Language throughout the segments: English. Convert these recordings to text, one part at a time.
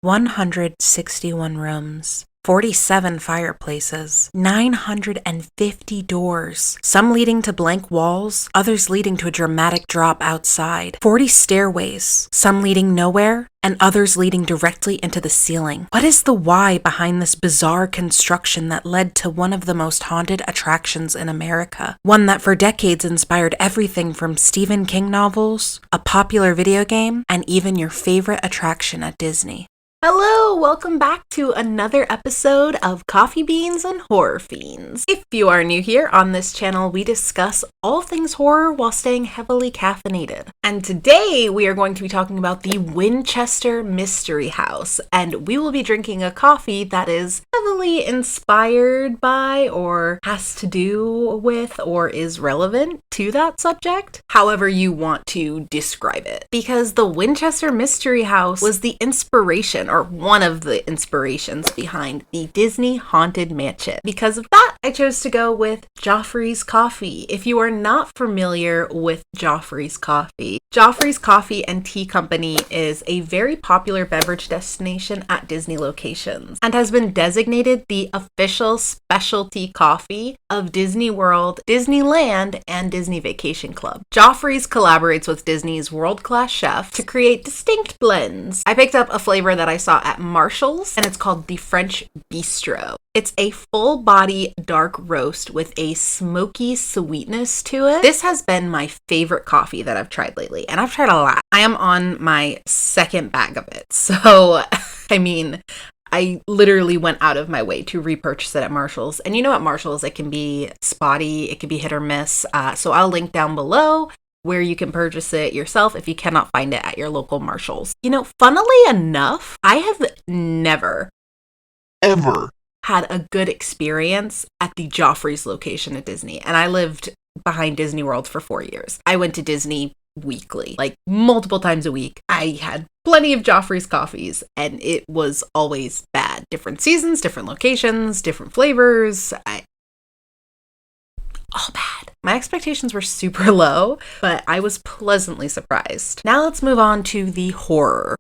161 rooms, 47 fireplaces, 950 doors, some leading to blank walls, others leading to a dramatic drop outside, 40 stairways, some leading nowhere, and others leading directly into the ceiling. What is the why behind this bizarre construction that led to one of the most haunted attractions in America? One that for decades inspired everything from Stephen King novels, a popular video game, and even your favorite attraction at Disney. Hello, welcome back to another episode of Coffee Beans and Horror Fiends. If you are new here on this channel, we discuss all things horror while staying heavily caffeinated. And today we are going to be talking about the Winchester Mystery House, and we will be drinking a coffee that is heavily inspired by or has to do with or is relevant to that subject, however you want to describe it. Because the Winchester Mystery House was the inspiration, or one of the inspirations behind the Disney Haunted Mansion. Because of that, I chose to go with Joffrey's Coffee. If you are not familiar with Joffrey's Coffee and Tea Company is a very popular beverage destination at Disney locations and has been designated the official specialty coffee of Disney World, Disneyland, and Disney Vacation Club. Joffrey's collaborates with Disney's world-class chef to create distinct blends. I picked up a flavor that I saw at Marshall's, and it's called the French Bistro. It's a full-body dark roast with a smoky sweetness to it. This has been my favorite coffee that I've tried lately, and I've tried a lot. I am on my second bag of it, so I literally went out of my way to repurchase it at Marshall's. And you know, at Marshall's, it can be spotty, it can be hit or miss, so I'll link down below where you can purchase it yourself if you cannot find it at your local Marshall's. You know, funnily enough, I have never, ever had a good experience at the Joffrey's location at Disney. And I lived behind Disney World for 4 years. I went to Disney weekly, like multiple times a week. I had plenty of Joffrey's coffees, and it was always bad. Different seasons, different locations, different flavors. All bad. My expectations were super low, but I was pleasantly surprised. Now let's move on to the horror.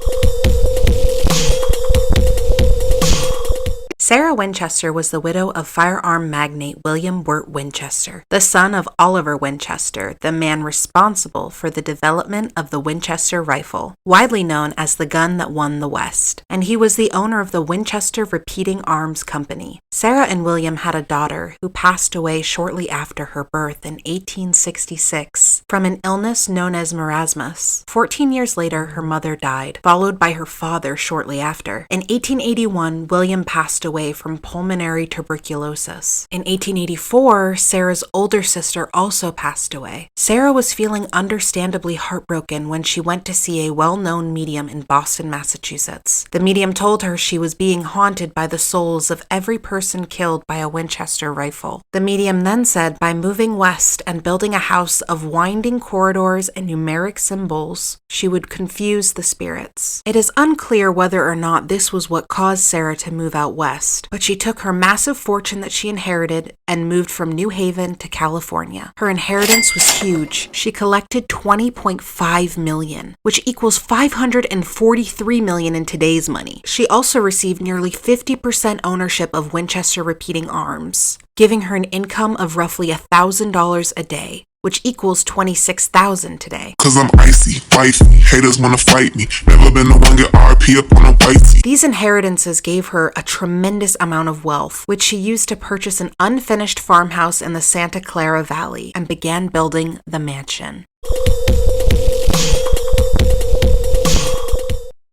Sarah Winchester was the widow of firearm magnate William Wirt Winchester, the son of Oliver Winchester, the man responsible for the development of the Winchester rifle, widely known as the gun that won the West, and he was the owner of the Winchester Repeating Arms Company. Sarah and William had a daughter who passed away shortly after her birth in 1866 from an illness known as marasmus. 14 years later, her mother died, followed by her father shortly after. In 1881, William passed away from pulmonary tuberculosis. In 1884, Sarah's older sister also passed away. Sarah was feeling understandably heartbroken when she went to see a well-known medium in Boston, Massachusetts. The medium told her she was being haunted by the souls of every person killed by a Winchester rifle. The medium then said by moving west and building a house of winding corridors and numeric symbols, she would confuse the spirits. It is unclear whether or not this was what caused Sarah to move out west, but she took her massive fortune that she inherited and moved from New Haven to California. Her inheritance was huge. She collected $20.5 million, which equals $543 million in today's money. She also received nearly 50% ownership of Winchester Repeating Arms, giving her an income of roughly $1,000 a day, which equals $26,000 today. Cause I'm icy, wifey, haters wanna fight me, never been the one get RP up on a whitey. These inheritances gave her a tremendous amount of wealth, which she used to purchase an unfinished farmhouse in the Santa Clara Valley and began building the mansion.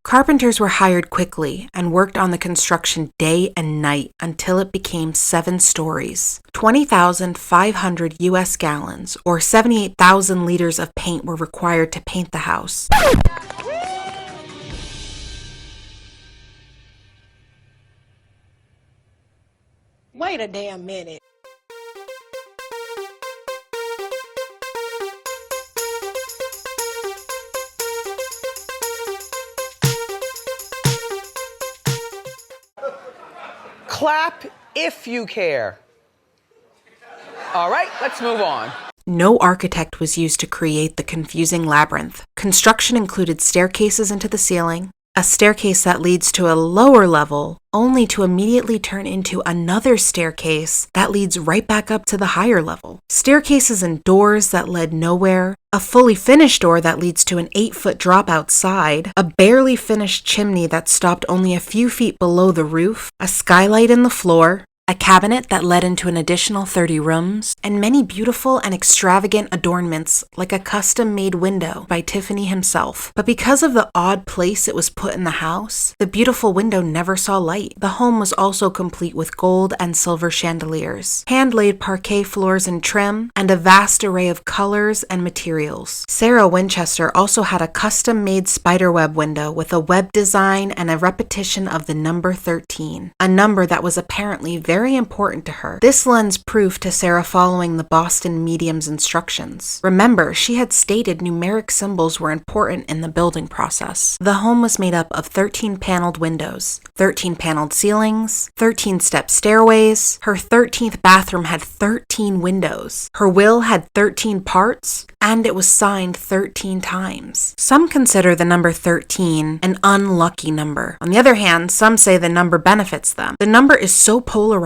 Carpenters were hired quickly and worked on the construction day and night until it became 7 stories. 20,500 US gallons, or 78,000 liters of paint were required to paint the house. Wait a damn minute. Clap if you care. All right, let's move on. No architect was used to create the confusing labyrinth. Construction included staircases into the ceiling, a staircase that leads to a lower level, only to immediately turn into another staircase that leads right back up to the higher level. Staircases and doors that led nowhere, a fully finished door that leads to an 8-foot drop outside, a barely finished chimney that stopped only a few feet below the roof, a skylight in the floor, a cabinet that led into an additional 30 rooms, and many beautiful and extravagant adornments like a custom-made window by Tiffany himself. But because of the odd place it was put in the house, the beautiful window never saw light. The home was also complete with gold and silver chandeliers, hand-laid parquet floors and trim, and a vast array of colors and materials. Sarah Winchester also had a custom-made spiderweb window with a web design and a repetition of the number 13, a number that was apparently very important to her. This lends proof to Sarah following the Boston medium's instructions. Remember, she had stated numeric symbols were important in the building process. The home was made up of 13 paneled windows, 13 paneled ceilings, 13 step stairways. Her 13th bathroom had 13 windows. Her will had 13 parts, and it was signed 13 times. Some consider the number 13 an unlucky number. On the other hand, some say the number benefits them. The number is so polarizing,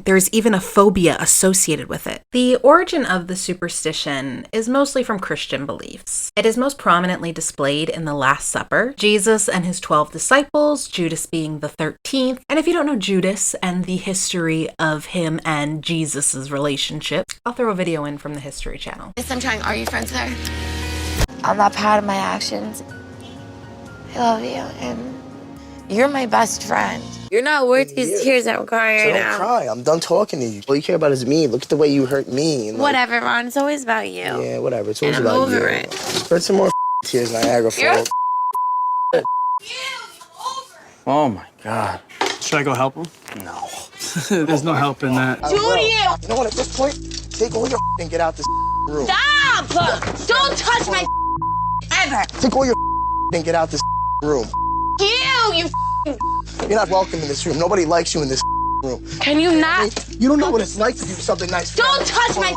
there is even a phobia associated with it. The origin of the superstition is mostly from Christian beliefs. It is most prominently displayed in the Last Supper, Jesus and his 12 disciples, Judas being the 13th. And if you don't know Judas and the history of him and Jesus's relationship, I'll throw a video in from the History Channel. I'm trying. Are you friends with her? I'm not proud of my actions. I love you, and you're my best friend. You're not worth these tears that we're crying right now. Don't cry. I'm done talking to you. All you care about is me. Look at the way you hurt me. And whatever, Ron. It's always about you. Yeah, whatever. It's always and about you. I'm over it. Spread some more tears, Niagara Falls. Oh my God. Should I go help him? No. There's no help in that. Judy! You know what? At this point, take all your and get out this room. Stop! Don't touch my ever. Take all your and get out this room. You You're not welcome in this room. Nobody likes you in this room. Can you not? You don't know what it's like to do something nice. Don't touch my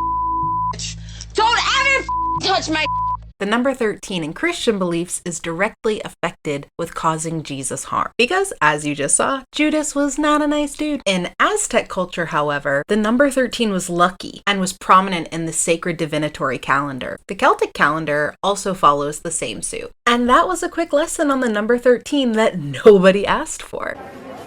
Don't ever touch my The number 13 in Christian beliefs is directly affected with causing Jesus harm. Because, as you just saw, Judas was not a nice dude. In Aztec culture, however, the number 13 was lucky and was prominent in the sacred divinatory calendar. The Celtic calendar also follows the same suit. And that was a quick lesson on the number 13 that nobody asked for.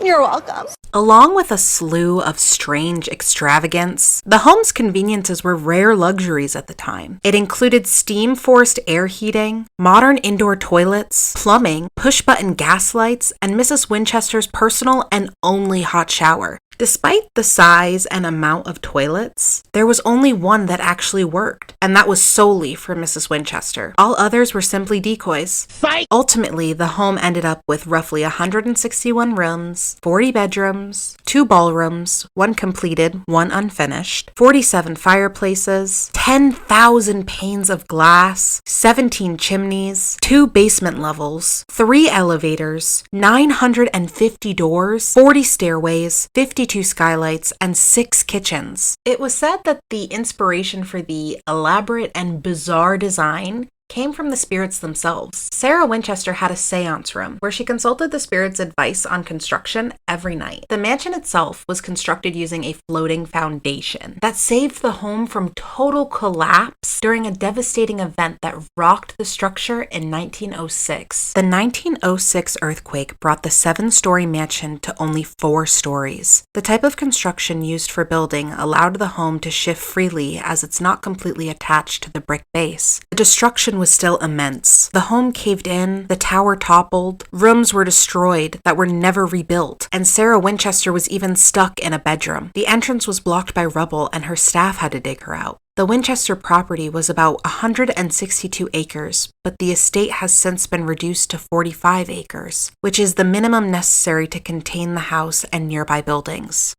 You're welcome. Along with a slew of strange extravagance, the home's conveniences were rare luxuries at the time. It included steam-forced air heating, modern indoor toilets, plumbing, push-button gas lights, and Mrs. Winchester's personal and only hot shower. Despite the size and amount of toilets, there was only one that actually worked, and that was solely for Mrs. Winchester. All others were simply decoys. Fight! Ultimately, the home ended up with roughly 161 rooms, 40 bedrooms, 2 ballrooms, 1 completed, 1 unfinished, 47 fireplaces, 10,000 panes of glass, 17 chimneys, 2 basement levels, 3 elevators, 950 doors, 40 stairways, 52 skylights, and 6 kitchens. It was said that the inspiration for the elaborate and bizarre design came from the spirits themselves. Sarah Winchester had a seance room where she consulted the spirits' advice on construction every night. The mansion itself was constructed using a floating foundation that saved the home from total collapse during a devastating event that rocked the structure in 1906. The 1906 earthquake brought the 7-story mansion to only 4 stories. The type of construction used for building allowed the home to shift freely as it's not completely attached to the brick base. The destruction was still immense. The home caved in, the tower toppled, rooms were destroyed that were never rebuilt, and Sarah Winchester was even stuck in a bedroom. The entrance was blocked by rubble and her staff had to dig her out. The Winchester property was about 162 acres, but the estate has since been reduced to 45 acres, which is the minimum necessary to contain the house and nearby buildings.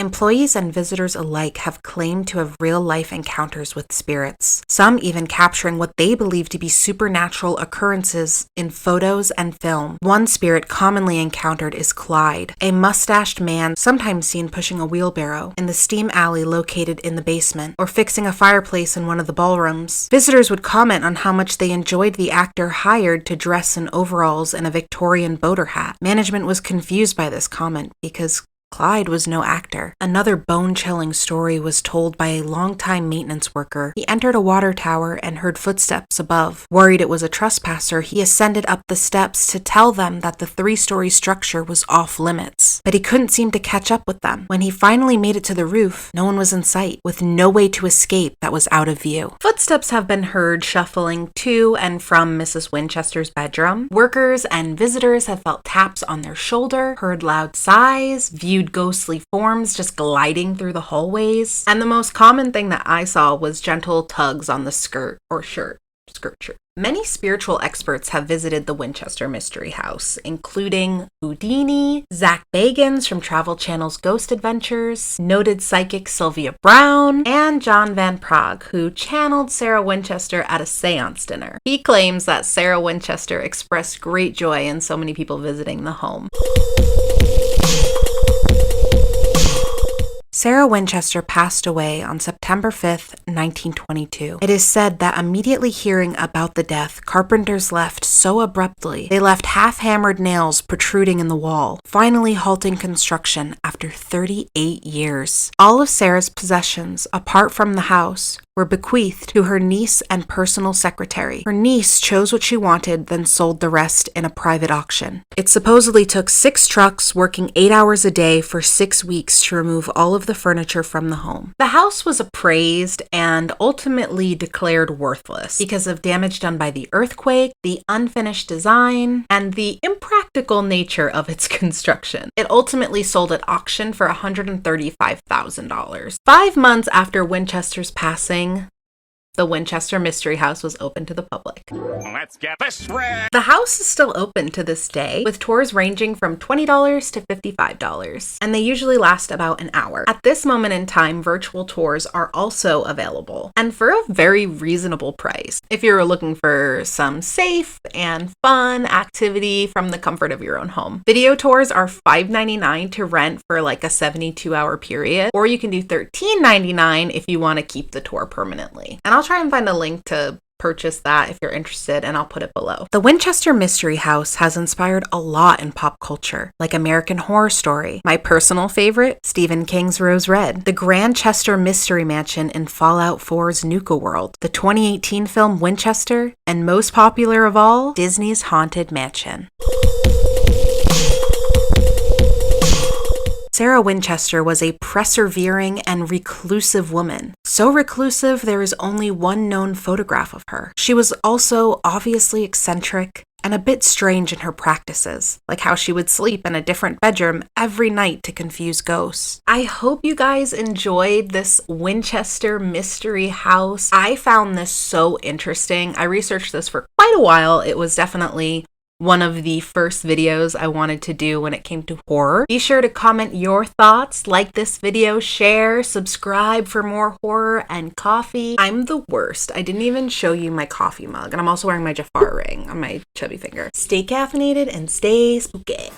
Employees and visitors alike have claimed to have real-life encounters with spirits, some even capturing what they believe to be supernatural occurrences in photos and film. One spirit commonly encountered is Clyde, a mustached man sometimes seen pushing a wheelbarrow in the steam alley located in the basement, or fixing a fireplace in one of the ballrooms. Visitors would comment on how much they enjoyed the actor hired to dress in overalls and a Victorian boater hat. Management was confused by this comment because Clyde was no actor. Another bone-chilling story was told by a longtime maintenance worker. He entered a water tower and heard footsteps above. Worried it was a trespasser, he ascended up the steps to tell them that the 3-story structure was off-limits. But he couldn't seem to catch up with them. When he finally made it to the roof, no one was in sight, with no way to escape that was out of view. Footsteps have been heard shuffling to and from Mrs. Winchester's bedroom. Workers and visitors have felt taps on their shoulder, heard loud sighs, viewed ghostly forms just gliding through the hallways. And the most common thing that I saw was gentle tugs on the skirt. Many spiritual experts have visited the Winchester Mystery House, including Houdini, Zach Bagans from Travel Channel's Ghost Adventures, noted psychic Sylvia Brown, and John Van Prague, who channeled Sarah Winchester at a seance dinner. He claims that Sarah Winchester expressed great joy in so many people visiting the home. Sarah Winchester passed away on September 5th, 1922. It is said that immediately hearing about the death, carpenters left so abruptly, they left half-hammered nails protruding in the wall, finally halting construction after 38 years. All of Sarah's possessions, apart from the house, were bequeathed to her niece and personal secretary. Her niece chose what she wanted, then sold the rest in a private auction. It supposedly took 6 trucks working 8 hours a day for 6 weeks to remove all of the furniture from the home. The house was appraised and ultimately declared worthless because of damage done by the earthquake, the unfinished design, and the impractical nature of its construction. It ultimately sold at auction for $135,000. 5 months after Winchester's passing, the Winchester Mystery House was open to the public. Let's get this right. The house is still open to this day, with tours ranging from $20 to $55, and they usually last about an hour. At this moment in time, virtual tours are also available, and for a very reasonable price, if you're looking for some safe and fun activity from the comfort of your own home. Video tours are $5.99 to rent for like a 72-hour period, or you can do $13.99 if you want to keep the tour permanently. And I'll try and find a link to purchase that if you're interested, and I'll put it below. The Winchester Mystery House has inspired a lot in pop culture, like American Horror Story. My personal favorite, Stephen King's Rose Red, the Winchester Mystery Mansion in Fallout 4's Nuka World, the 2018 film Winchester, and most popular of all, Disney's Haunted Mansion. Sarah Winchester was a persevering and reclusive woman. So reclusive, there is only one known photograph of her. She was also obviously eccentric and a bit strange in her practices, like how she would sleep in a different bedroom every night to confuse ghosts. I hope you guys enjoyed this Winchester Mystery House. I found this so interesting. I researched this for quite a while. It was definitely one of the first videos I wanted to do when it came to horror. Be sure to comment your thoughts, like this video, share, subscribe for more horror and coffee. I'm the worst. I didn't even show you my coffee mug, and I'm also wearing my Jafar ring on my chubby finger. Stay caffeinated and stay spooky.